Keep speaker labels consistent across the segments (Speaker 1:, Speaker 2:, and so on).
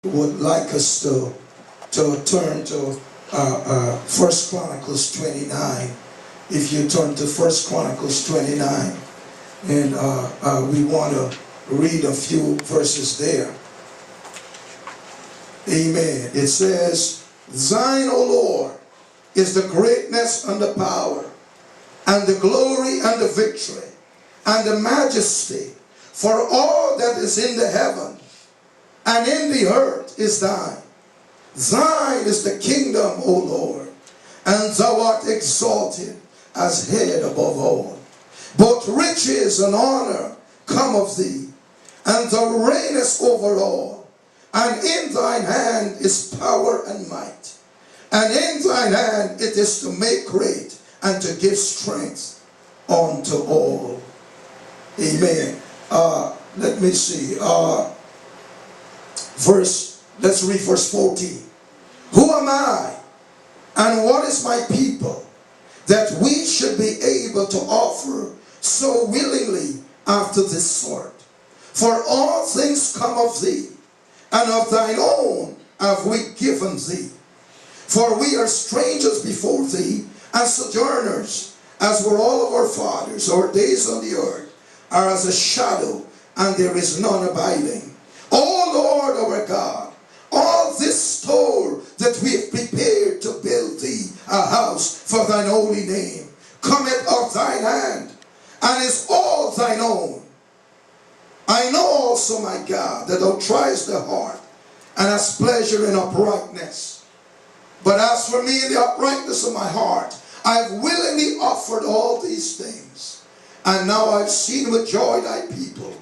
Speaker 1: would like us to turn to First Chronicles 29. If you turn to First Chronicles 29, and we want to read a few verses there. Amen. It says, "Thine, O Lord, is the greatness and the power, and the glory and the victory, and the majesty, for all that is in the heaven and in the earth is thine. Thine is the kingdom, O Lord, and thou art exalted as head above all. Both riches and honor come of thee, and thou reignest over all. And in thine hand is power and might, and in thine hand it is to make great and to give strength unto all." Amen. Let me see. Let's read verse 14. "Who am I, and what is my people, that we should be able to offer so willingly after this sort? For all things come of thee, and of thine own have we given thee. For we are strangers before thee, and sojourners, as were all of our fathers. Our days on the earth are as a shadow, and there is none abiding. O Lord our God, all this store that we have prepared to build thee a house for thine holy name cometh of thine hand, and is all thine own. I know also, my God, that thou triest the heart, and hast pleasure in uprightness. But as for me, in the uprightness of my heart, I have willingly offered all these things. And now I've seen with joy thy people,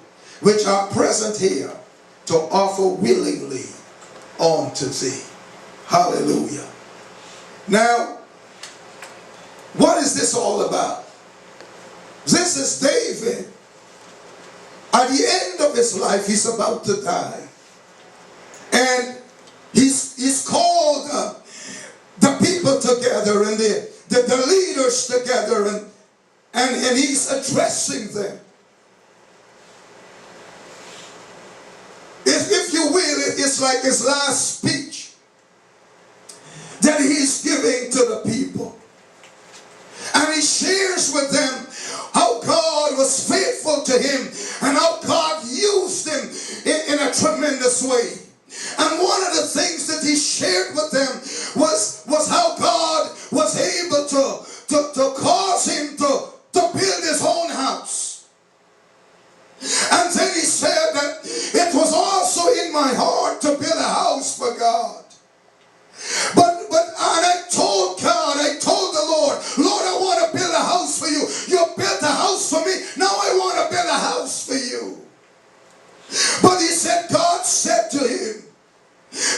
Speaker 1: which are present here, to offer willingly unto thee." Hallelujah. Now, what is this all about? This is David. At the end of his life, he's about to die. And he's called the people together, and the leaders together, and he's addressing them. If you will, it's like his last speech that he's giving to the people. And he shares with them how God was faithful to him, and how God used him in a tremendous way. And one of the things that he shared with them was how God was able to cause him to build his own house. And then he said that it was also in my heart to build a house for God. And I told God, I told the Lord, I want to build a house for you. You built a house for me. Now I want to build a house for you. But he said, God said to him,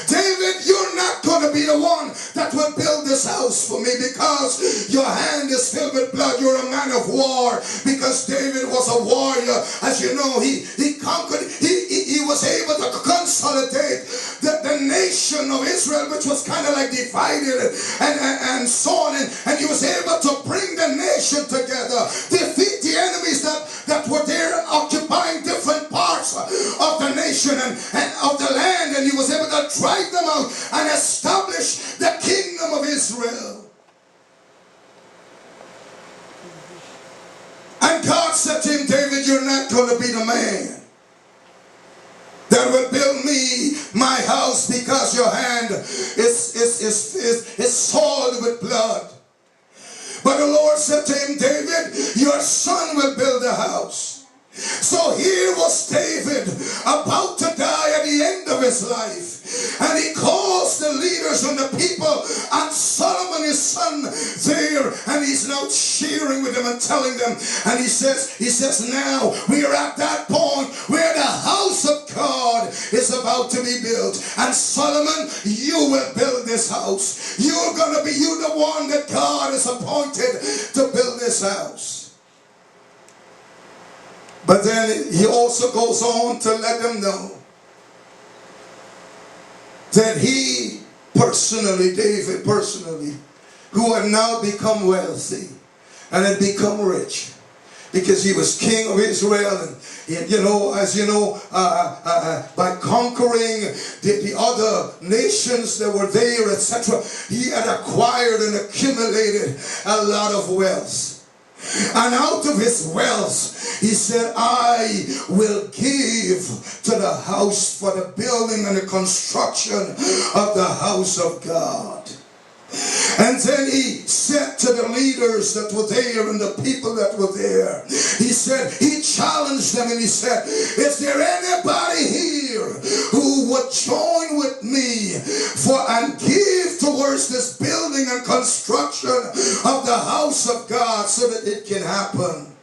Speaker 1: "David, you're not going to be the one that will build this house for me, because your hand is filled with blood. You're a man of war." Because David was a warrior. As you know, he conquered, he was able to consolidate the nation of Israel, which was kind of like divided and so on. And he was able to bring the nation together, defeat the enemies that were there occupying different parts of the nation and of the land. And he was able to drive them out and establish the kingdom of Israel. And God said to him, "David, you're not going to be the man that will build me my house, because your hand is soiled with blood." But the Lord said to him, "David, your son will build a house." So here was David about to die at the end of his life, and he calls the leaders and the people, and Solomon his son there, and he's now cheering with them and telling them, and he says now we are at that point where the house of God is about to be built, and Solomon, you will build this house. You're the one that God has appointed to build this house. But then he also goes on to let them know that he personally, David personally, who had now become wealthy and had become rich, because he was king of Israel, and you know, as you know, by conquering the other nations that were there, etc., he had acquired and accumulated a lot of wealth. And out of his wealth, he said, I will give to the house for the building and the construction of the house of God. And then he said to the leaders that were there and the people that were there, he said, he challenged them and he said, is there anybody here who would join with me and give towards this building and construction of the house of God so that it can happen?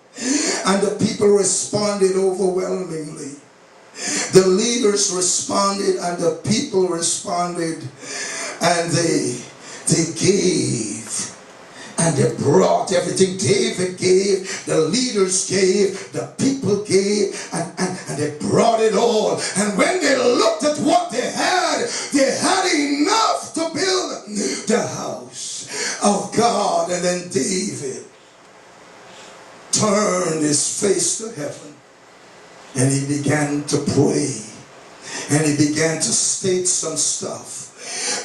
Speaker 1: And the people responded overwhelmingly. The leaders responded and the people responded, and they gave, and they brought everything. David gave, the leaders gave, the people gave, and they brought it all. And when they looked at what they had enough to build the house of God. And then David turned his face to heaven and he began to pray, and he began to state some stuff.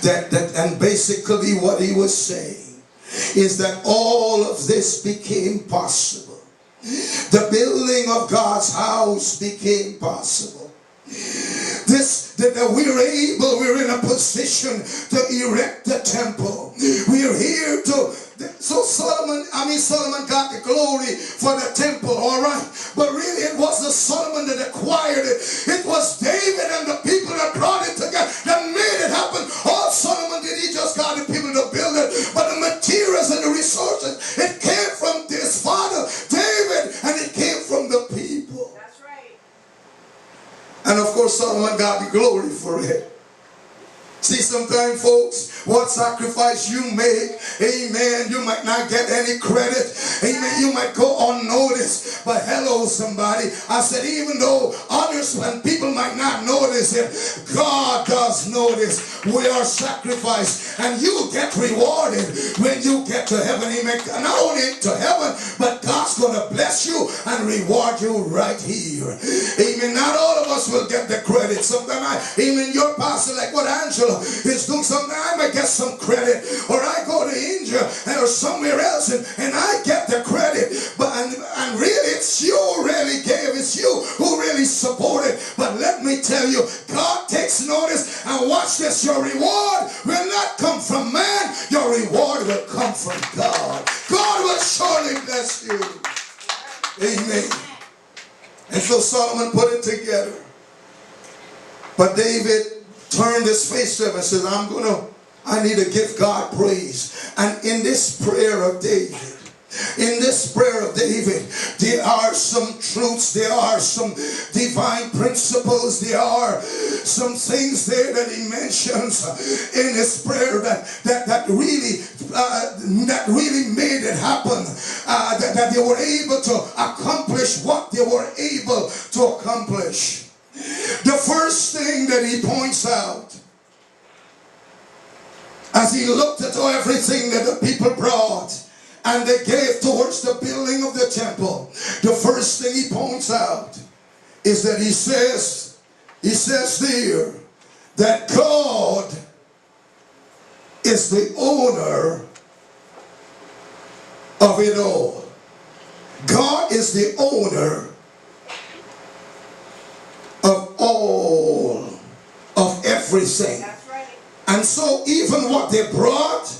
Speaker 1: And basically what he was saying is that all of this became possible. The building of God's house became possible. We're in a position to erect the temple. We're here to, so Solomon got the glory for the temple, all right. But really it wasn't Solomon that acquired it. It was David and the people that brought it together, that made it happen. All Solomon did, he just got the people to build it. But the materials and the resources, it came from his father, David, and it came from the people.
Speaker 2: That's right.
Speaker 1: And of course Solomon got the glory for it. See, sometimes, folks, what sacrifice you make, amen, you might not get any credit. Amen, you might go unnoticed. But hello, somebody. I said, even though others and people might not notice it, God does notice your sacrifice. And you get rewarded when you get to heaven. Amen. Not only to heaven, but God's going to bless you and reward you right here. Amen. Not all of us will get the credit. Sometimes, amen, your pastor, like what Angela is doing, something I might get some credit, or I go to India or somewhere else and I get the credit, but and really it's you who really gave, it's you who really supported. But let me tell you, God takes notice, and watch this, your reward will not come from man, your reward will come from God. God will surely bless you. Amen. And so Solomon put it together, but David turned his face to him and said, I need to give God praise. And in this prayer of David, there are some truths, there are some divine principles, there are some things there that he mentions in his prayer that really made it happen, that they were able to accomplish what they were able to accomplish. The first thing that he points out, as he looked at everything that the people brought and they gave towards the building of the temple, the first thing he points out is that he says there that God is the owner of it all. God is the owner of all, of everything.
Speaker 2: That's right.
Speaker 1: And so even what they brought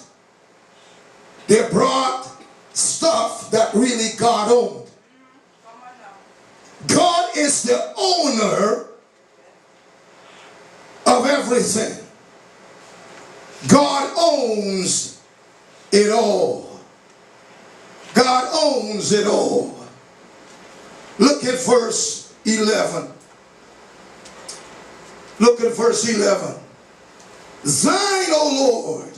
Speaker 1: stuff that really God owned. God is the owner of everything. God owns it all. God owns it all. Look at verse 11. Look at verse 11. Thine, O Lord,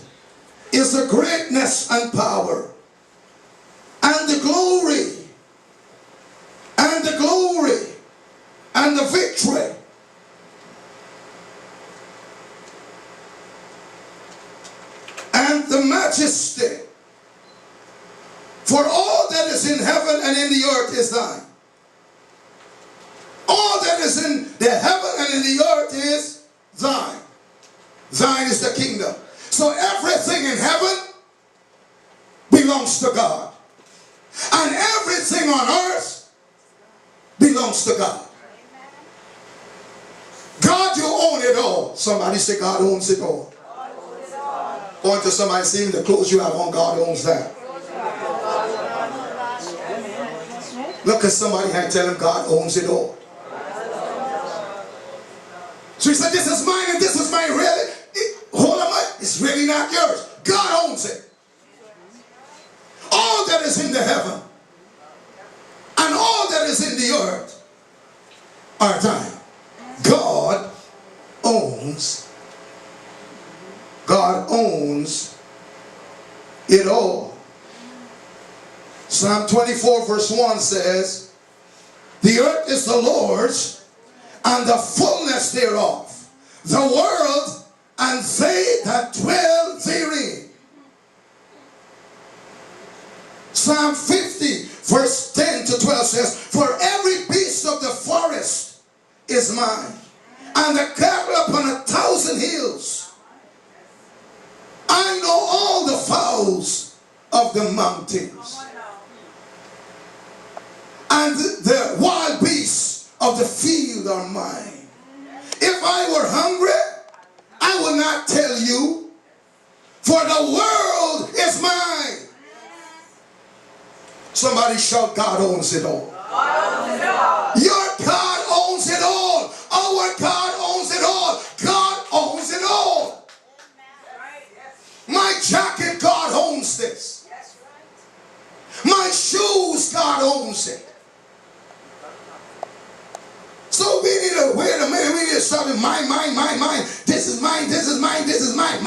Speaker 1: is the greatness and power, and the glory, and the glory, and the victory. And the majesty, For all that is in heaven and in the earth is thine. All that is in the heaven and in the earth is thine. Thine is the kingdom. So everything in heaven belongs to God. And everything on earth belongs to God. God, you own it all. Somebody say God owns it all. Point to somebody, say, even the clothes you have on, God owns that. Look at somebody and tell him God owns it all. So he said, this is mine and this is mine. Really? Hold on, it's really not yours. God owns it. All that is in the heaven and all that is in the earth are thine. God owns it all. Psalm 24 verse 1 says, the earth is the Lord's and the fullness thereof, the world and they that dwell therein. Psalm 50 verse 10 to 12 says, for every beast of the forest is mine, and the cattle upon 1,000 hills. I know all the fowls of the mountains, and the wild beasts of the field are mine. If I were hungry, I would not tell you, for the world is mine. Somebody shout, God owns it all. Your God owns it all. Our God owns it all. God owns it all. My jacket, God owns this. My shoes, God owns it. So we need to, wait a minute, we need to start with mine. This is mine, this is mine, this is mine.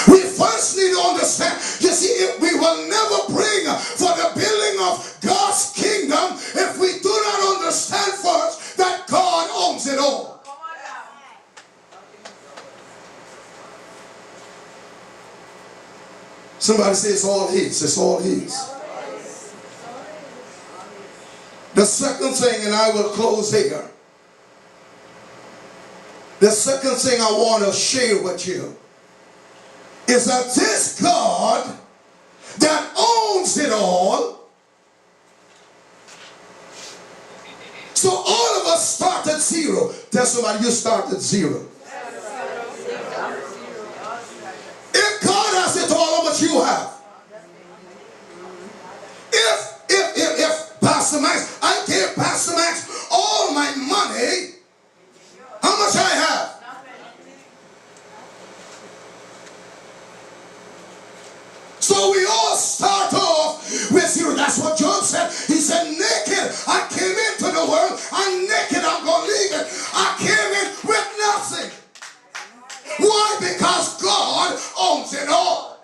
Speaker 1: We first need to understand, you see, if we will never bring for the building of God's kingdom if we do not understand first that God owns it all. Somebody say it's all his, it's all his. The second thing, and I will close here. The second thing I want to share with you is that this God that owns it all, so all of us start at zero. Tell somebody, you start at zero. If God has it all, how much you have? If Pastor Max, I gave Pastor Max all my money, how much I have? So we all start off with zero. That's what Job said. He said, naked I came into the world, and naked I'm going to leave it. I came in with nothing. Why? Because God owns it all.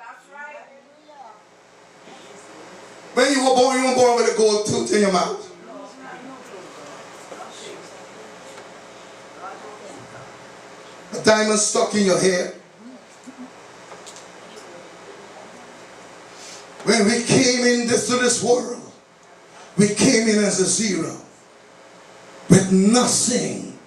Speaker 1: When you were born with a gold tooth in your mouth. A diamond stuck in your hair. When we came into this world, we came in as a zero with nothing.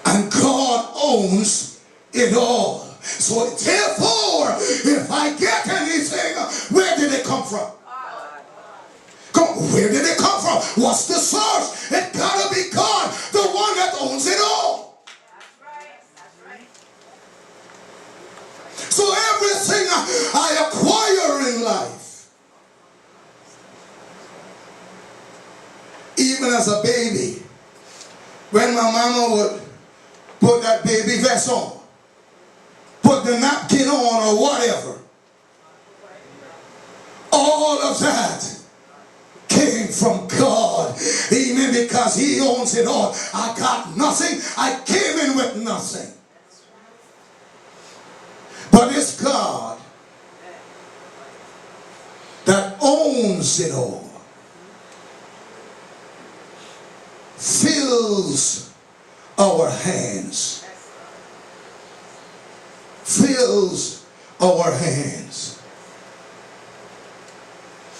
Speaker 1: And God owns it all. So therefore, if I get anything, where did it come from? Where did it come from? What's the source? It gotta be God, the one that owns it all. So everything I acquire in life, even as a baby, when my mama would put that baby vest on, put the napkin on or whatever, all of that came from God. Amen. Because he owns it all. I got nothing. I came in with nothing. But it's God that owns it all. Fills our hands. fills our hands.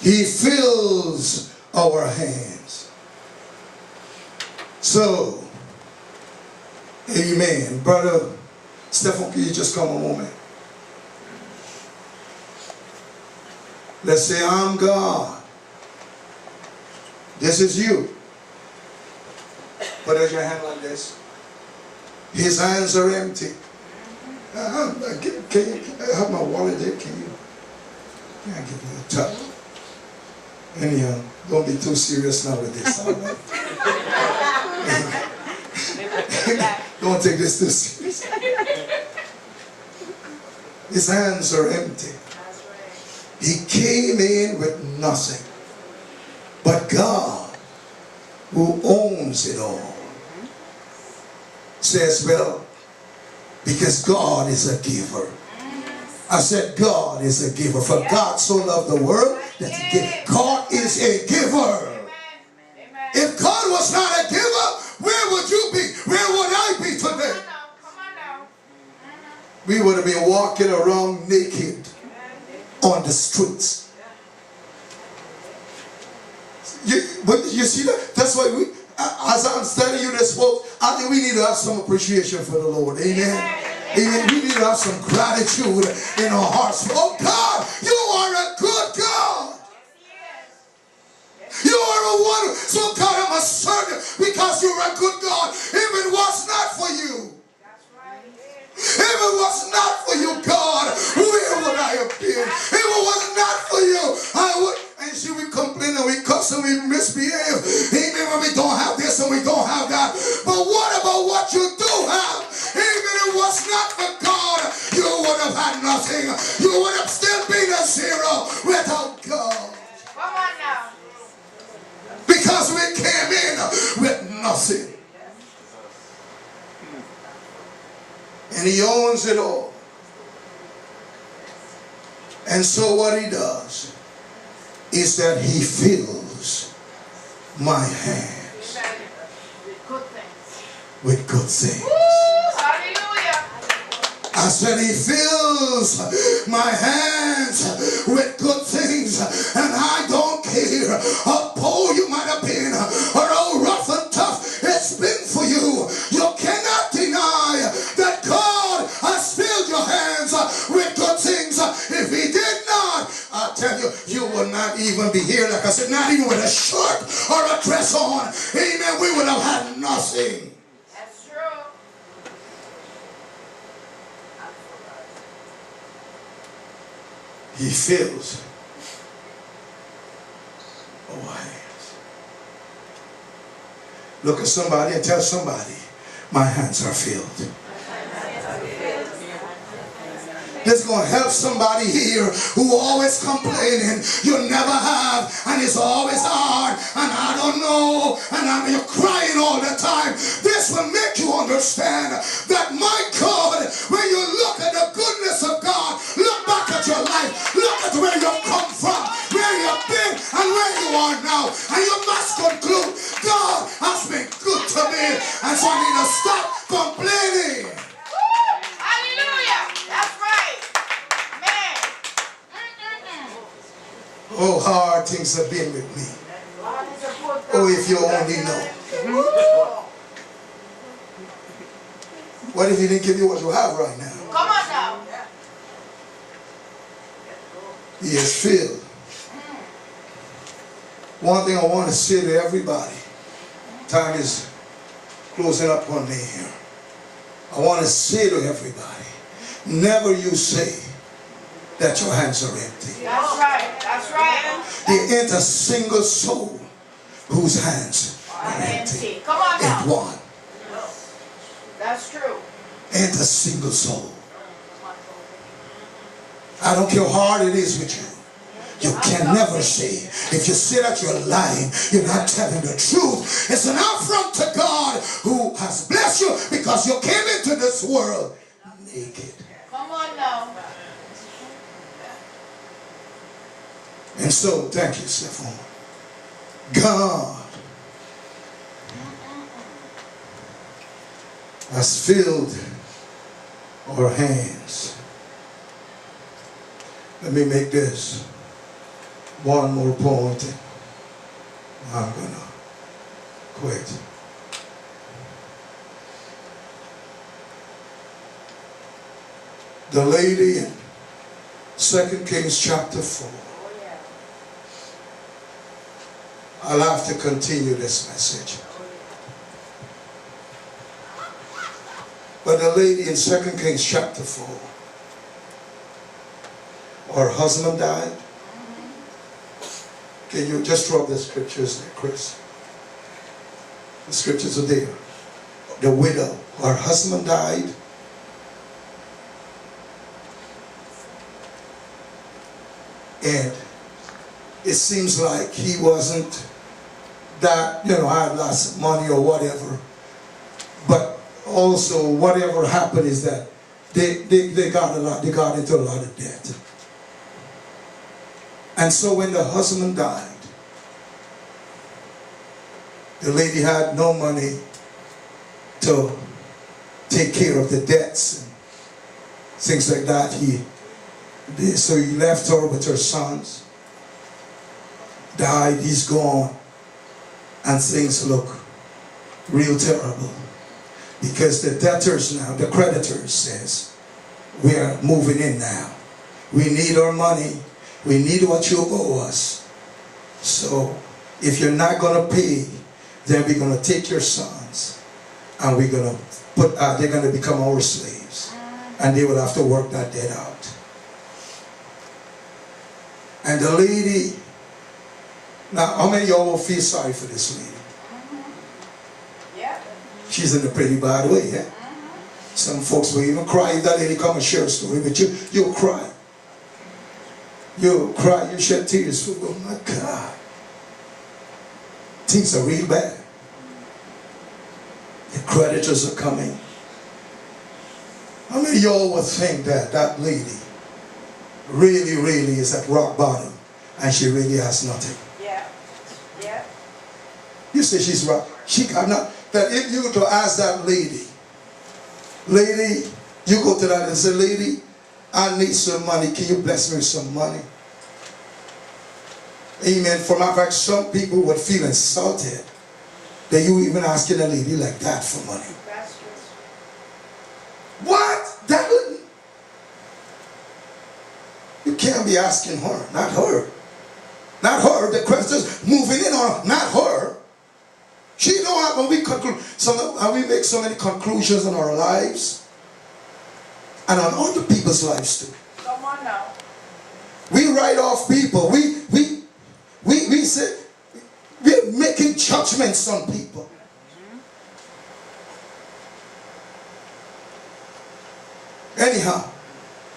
Speaker 1: He fills our hands. So, amen. Brother Stephen, can you just come a moment? Let's say, I'm God. This is you. Put out your hand like this. His hands are empty. Can you have my wallet there? Can you? I'll give you a tap. Anyhow, don't be too serious now with this. All right? Don't take this too serious. His hands are empty. He came in with nothing. But God, who owns it all, says, well, because God is a giver. I said God is a giver. For God so loved the world that he gave. God is a giver. If God was not a giver, where would you be? Where would I be today? We would have been walking around naked on the streets. But you see that? That's why we, as I'm telling you this, folks, I think we need to have some appreciation for the Lord. Amen. Amen. We need to have some gratitude in our hearts. Oh God, you are a good God. You are a one. So God, I'm a servant because you're a good God. If it was not for you, if it was not for you, God, where would I have been? If it was not for you, I would. And see, we complain and we cuss and we misbehave. Even when we don't have this and we don't have that. But what about what you do have? Even if it was not for God, you would have had nothing. You would have still been a zero without God. Come on now. Because we came in with nothing. And he owns it all. And so what he does is that he fills my hands with good things. Hallelujah. I said he fills my hands with good things, and I don't care how poor you might have been or how rough and tough it's been for you. You cannot deny that God has filled your hands with good things. If he did not, I tell you, you would not even be here. Like I said, not even with a shirt or a dress on. Amen. We would have had nothing. That's true. He fills our hands. Look at somebody and tell somebody, my hands are filled. This is going to help somebody here who always complaining. You never have, and it's always hard, and I don't know, and you're crying all the time. This will make you understand that, my God, when you look at the goodness of God, look back at your life, look at where you've come from, where you've been, and where you are now, and you must conclude, God has been good to me, and so I need to stop complaining. Oh, how hard things have been with me. Oh, if you only know. What if he didn't give you what you have right now? Come on now. He is filled. One thing I want to say to everybody. Time is closing up on me here. I want to say to everybody. Never you say that your hands are empty. That's right. That's right. There ain't a single soul whose hands are empty. Come on now. Ain't one. That's true. Ain't a single soul. I don't care how hard it is with you. You can never say. If you say that you're lying, you're not telling the truth. It's an affront to God who has blessed you because you came into this world naked. Come on now. And so, thank you, Stephen. God has filled our hands Let me make this one more point. I'm going to quit. The lady in 2 Kings chapter 4. I'll have to continue this message. But the lady in 2 Kings chapter 4, her husband died. Can you just drop the scriptures there, Chris? The scriptures are there. The widow, her husband died. And it seems like he wasn't that, had lots of money or whatever. But also whatever happened is that they got into a lot of debt. And so when the husband died, the lady had no money to take care of the debts and things like that. So he left her with her sons. Died, he's gone. And things look real terrible. Because the debtors now, the creditors says, we are moving in now. We need our money. We need what you owe us. So if you're not going to pay, then we're going to take your sons and we're going to they're going to become our slaves. And they will have to work that debt out. And the lady, now how many of y'all will feel sorry for this lady?
Speaker 2: Yeah.
Speaker 1: She's in a pretty bad way, yeah? Some folks will even cry if that lady come and share a story, but you'll cry. You'll cry, you shed tears for, oh my God. Things are really bad. The creditors are coming. How many of y'all would think that that lady really is at rock bottom and she really has nothing?
Speaker 2: Yeah. Yeah.
Speaker 1: You say she's rock. She got not. That if you were to ask that lady, you go to that and say, lady, I need some money. Can you bless me with some money? Amen. For my fact, some people would feel insulted that you even asking a lady like that for money.
Speaker 2: That's true.
Speaker 1: What? That wouldn't. You can't be asking her, not her. Not her. The question's moving in on her, not her. She know how when we conclude, we make so many conclusions in our lives and on other people's lives too.
Speaker 2: Come on now.
Speaker 1: We write off people. We say we're making judgments on people. Anyhow,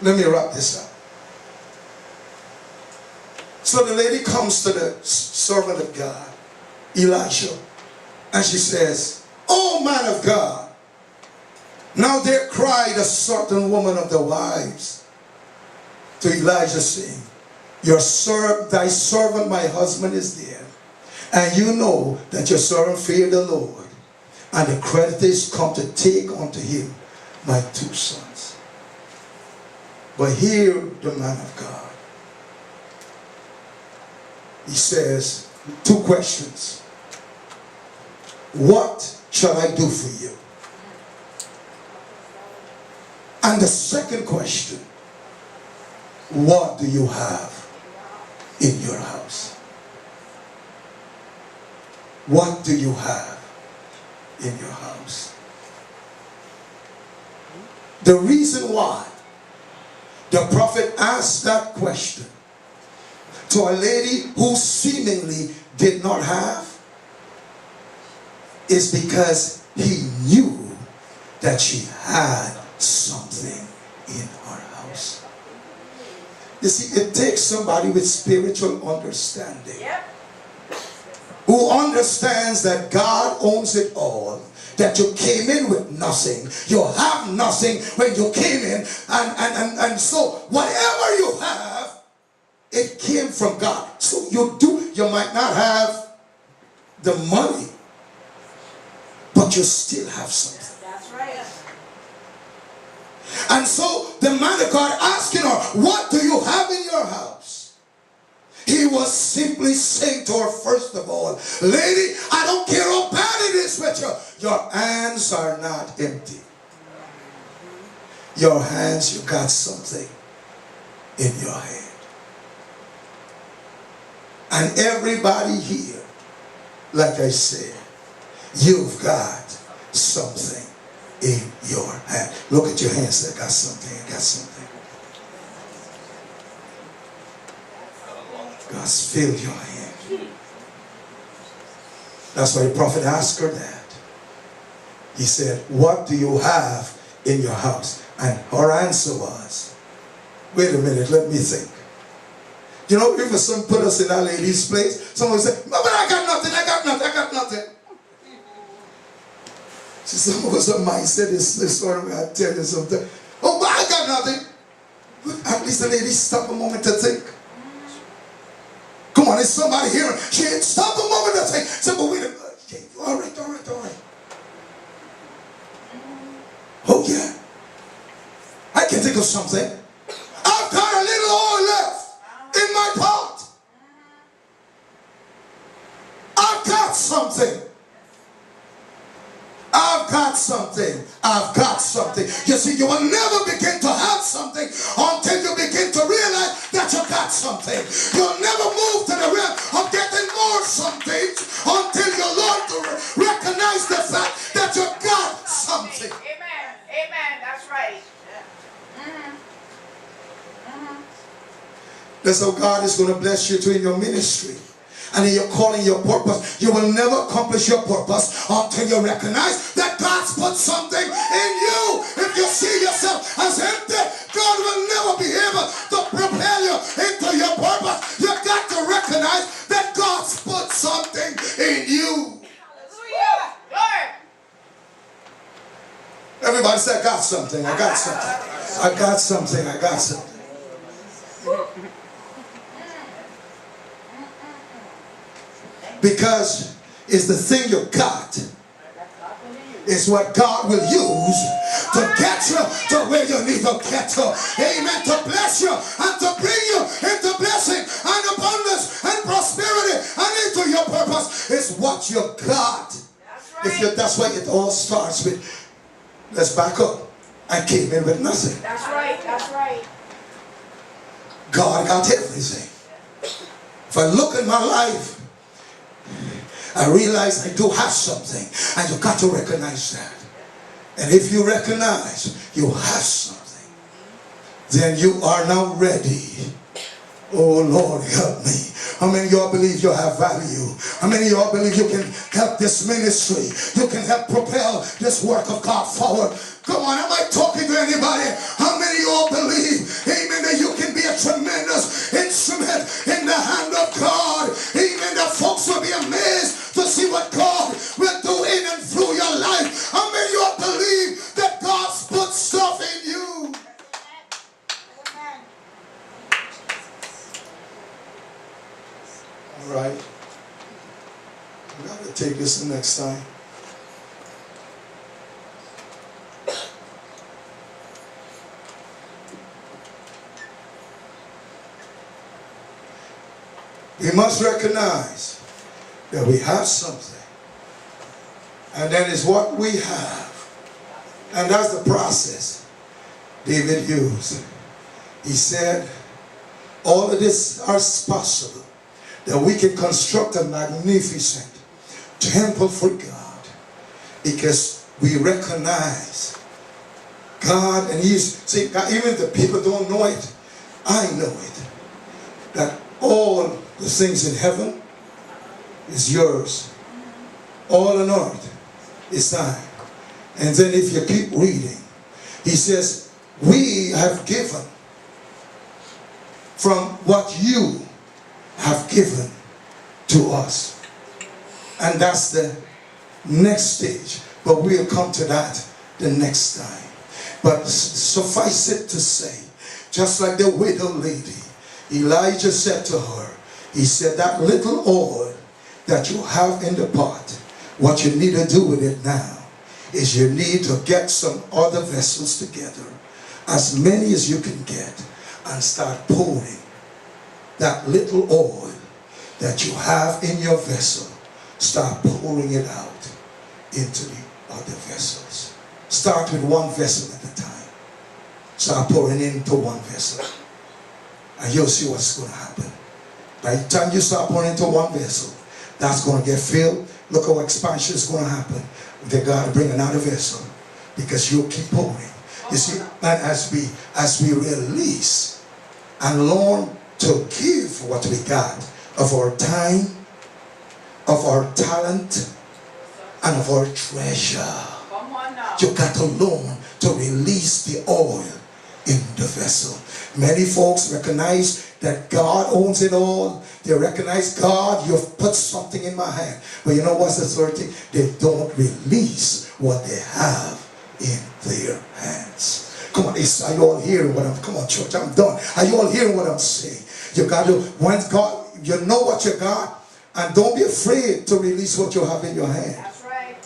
Speaker 1: let me wrap this up. So the lady comes to the servant of God, Elisha, and she says, "Oh man of God, now there cried a certain woman of the wives to Elijah, saying, thy servant, my husband, is there, and you know that your servant feared the Lord, and the creditors come to take unto him my 2 sons. But hear the man of God. He says 2 questions. What shall I do for you? And the second question, what do you have in your house? What do you have in your house? The reason why the prophet asked that question to a lady who seemingly did not have is because he knew that she had something in her house. You see, it takes somebody with spiritual understanding.
Speaker 2: Yep.
Speaker 1: Who understands that God owns it all, that you came in with nothing, you have nothing when you came in, and so whatever you have, it came from God. So you might not have the money, but you still have something.
Speaker 2: That's right.
Speaker 1: And so the man of God asking her, what do you have in your house? He was simply saying to her, first of all, lady, I don't care how bad it is with you. Your hands are not empty. Your hands, you got something in your hand. And everybody here, like I said, you've got something in your hand. Look at your hands. I got something. I got something. God's filled your hand. That's why the prophet asked her that. He said, what do you have in your house? And her answer was, wait a minute, let me think. You know, if some put us in that lady's place, someone would say, no, but I got nothing, I got nothing, I got nothing. See, some of us, our mindset is this sort of way. I tell you something. Oh, but I got nothing. At least the lady stop a moment to think. Come on, there's somebody here. She had stopped a moment to think. Say, but wait a minute. Okay, all right, all right, all right. Oh, yeah. I can think of something. I've got a little oil left in my pot. I've got something. I've got something. I've got something. You see, you will never begin to have something until you begin to realize that you got something. You'll never move to the realm of getting more something until you learn to recognize the fact that you got something.
Speaker 2: Amen. Amen. That's right.
Speaker 1: That's how God is going to bless you too in your ministry. And in your calling, your purpose. You will never accomplish your purpose until you recognize that God's put something in you. If you see yourself as empty, God will never be able to propel you into your purpose. You've got to recognize that God's put something in you.
Speaker 2: Hallelujah. Lord.
Speaker 1: Everybody say, I got something. I got something. I got something. I got something. Because it's the thing you got. It's what God will use to get you to where you need to get to. Amen. To bless you and to bring you into blessing and abundance and prosperity and into your purpose. It's what you got. That's why it all starts with, let's back up. I came in with nothing.
Speaker 2: That's right. That's right.
Speaker 1: God got everything. If I look at my life, I realize I do have something, and you got to recognize that. And if you recognize you have something, then you are now ready. Oh Lord, help me. How many of y'all believe you have value? How many of y'all believe you can help this ministry? You can help propel this work of God forward? Come on, am I talking to anybody? How many of y'all believe, amen, that you can be a tremendous instrument in the hand of God? Amen, that folks will be amazed to see what God will do in and through your life. How many of y'all believe that God's put stuff in you? All right. We got to take this the next time. We must recognize that we have something. And that is what we have. And that's the process David used. He said, all of this is possible, that we can construct a magnificent temple for God, because we recognize God, and see, even if the people don't know it, I know it, that all the things in heaven is yours. All on earth is thine. And then if you keep reading, he says, we have given from what you have given to us. And that's the next stage. But we'll come to that the next time. But suffice it to say, just like the widow lady, Elijah said to her, he said, that little oil that you have in the pot, what you need to do with it now is you need to get some other vessels together as many as you can get, and start pouring that little oil that you have in your vessel. Start pouring it out into the other vessels. Start with one vessel at a time. Start pouring into one vessel. And you'll see what's going to happen. By the time you start pouring into one vessel, that's going to get filled. Look how expansion is going to happen. They got to bring another vessel, because you'll keep pouring. You see, and as we release and learn to give what we got of our time, of our talent, and of our treasure, you got to learn to release the oil in the vessel. Many folks recognize that God owns it all. They recognize, God, you've put something in my hand. But you know what's the third thing? They don't release what they have in their hands. Come on, are you all hearing what I'm, come on church, I'm done. Are you all hearing what I'm saying? You got to, when God, you know what you got, and don't be afraid to release what you have in your hand.
Speaker 2: That's right.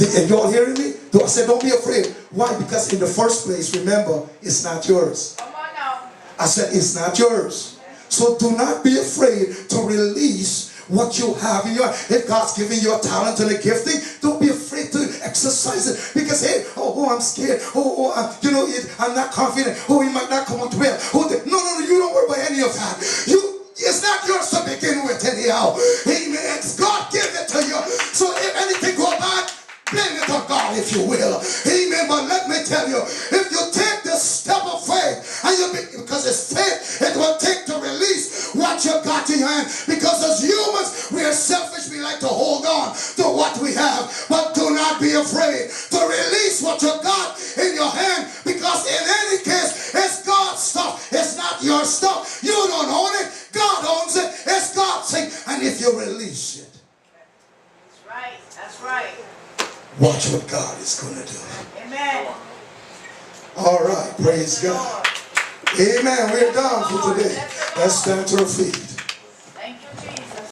Speaker 1: Are you all hearing me? I said don't be afraid. Why? Because in the first place, remember, it's not yours.
Speaker 2: Come on now.
Speaker 1: I said it's not yours. So do not be afraid to release what you have in your hand. If God's giving you a talent and a gifting, don't be afraid to exercise it. Because hey, I'm scared. I'm not confident. It might not come out well. No, you don't worry about any of that. It's not yours to begin with anyhow. Amen. God give it to you. So if anything go bad, blame it on God, if you will. Amen. But let me tell you, if you take this step of faith, because it's faith, it will take to release what you got in your hand. Because as humans, we are selfish. We like to hold on to what we have. But do not be afraid to release what you got in your hand. Because in any case, it's God's stuff. It's not your stuff. You don't own it. God owns it. It's God's thing. And if you release it,
Speaker 2: That's right. That's right.
Speaker 1: watch what God is going to do.
Speaker 2: Amen.
Speaker 1: All right. Praise God. Amen. We're done for today. Let's stand to our feet.